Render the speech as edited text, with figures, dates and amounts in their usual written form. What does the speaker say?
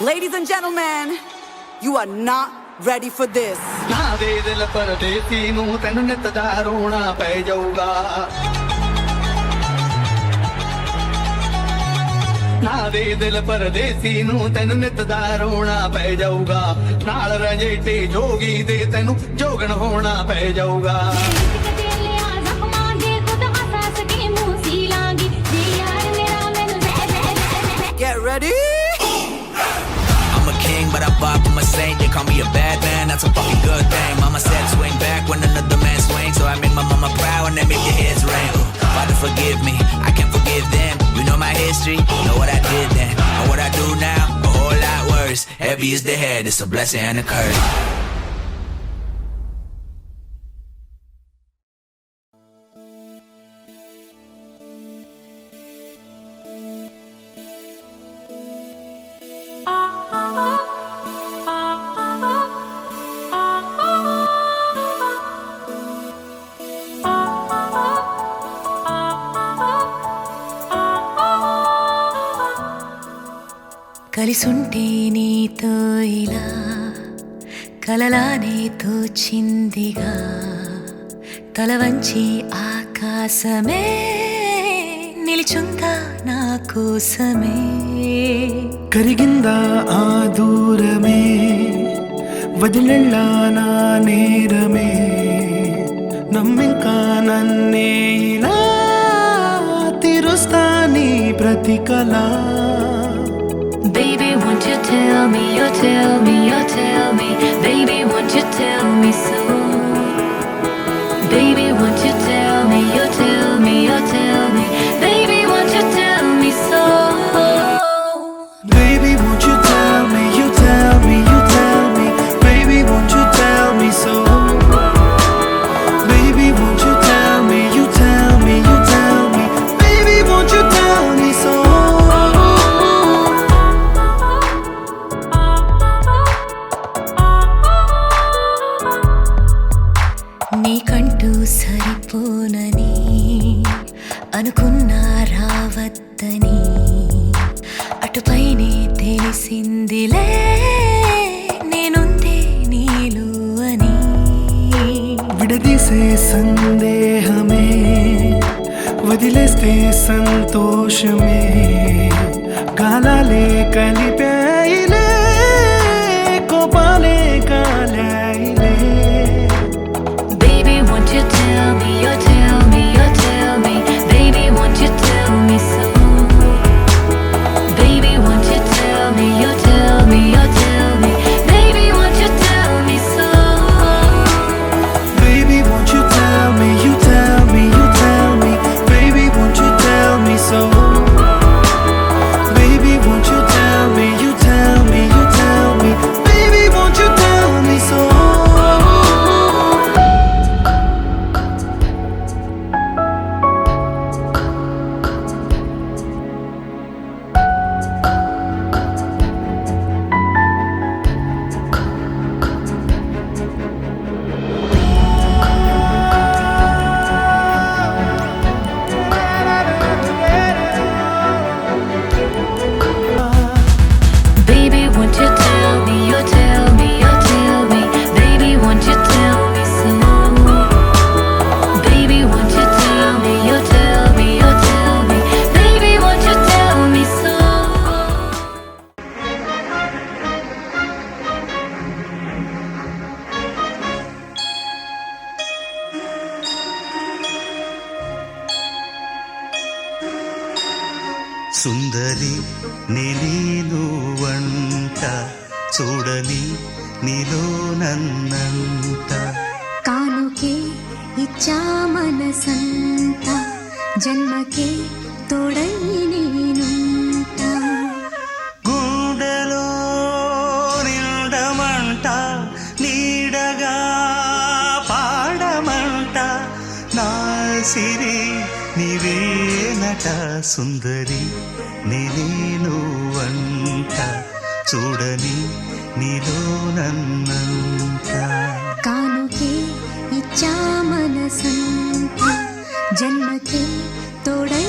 Ladies and gentlemen, you are not ready for this. ना दे दिल परदेसी नू तैनू नित दा रोना पै जाऊगा ना दे दिल परदेसी नू तैनू नित दा रोना पै जाऊगा नाल रजेटे जोगी दे तैनू जोगन होना पै जाऊगा Get ready. I'm a king, but I bop, I'm a saint. They call me a bad man, that's a fucking good thing. Mama said swing back when another man swings, so I make my mama proud and they make your heads ring. Father, forgive me, I can't forgive them. You know my history, you know what I did then. And what I do now, a whole lot worse. Heavy is the head, it's a blessing and a curse. కలిసుంటే నీతో ఇలా కలలానే తోచిందిగా తల వంచి ఆకాశమే నిలిచుందా నా కోసమే కరిగిందా ఆ దూరమే వదిలెళ్ళా నా నేరమే నమ్మింకా నన్నే ఇలా తీరుస్తా నీ ప్రతికలా Baby, won't you tell me, you tell me, you tell me. Baby, won't you tell me so? Baby, won't you tell me, you tell me, you tell me. Baby, won't you tell me so? Baby, won't you tell me, you tell me, you tell me. Baby, won't you tell me so? Baby, won't you tell me, you tell me, you tell me. Baby, won't you tell me so? నీకంటూ సరిపోనని అనుకున్నా రావద్దని అటుపైనే తెలిసిందిలే నేనుందే నీలు అని విడదీసే సందేహమే వదిలేస్తే సంతోషమే కాలాలే కలిపాయిలే కోపాలే కాలాయిలే Baby, won't you tell me, you tell me, you tell me. Baby, won't you tell me so? Baby, won't you tell me, you tell me, you tell me. Baby, won't you tell me so? Baby, won't you tell me, you tell me, you tell me. Baby, won't you tell me so? Baby, won't you tell me, you tell me, you tell me. Baby, won't you tell me so? Baby, won't you tell me, you tell me, you tell me. Baby, won't you tell me so? Baby, won't you tell me, you tell me, you tell me. Baby, won't you tell me so? సుందరి నేను వంట చూడని నీలో నన్నంత కానుకే ఇచ్చా మనసంతా జన్మకే తోడై నేనుంటా గుండెలో నిండమంట నీడగా పాడమంట నా సిరి నీవేనట సుందరి నేను వంట చూడని నీలో నన్నంత కానుకే ఇచ్చా మనసంతా జన్మకే తోడై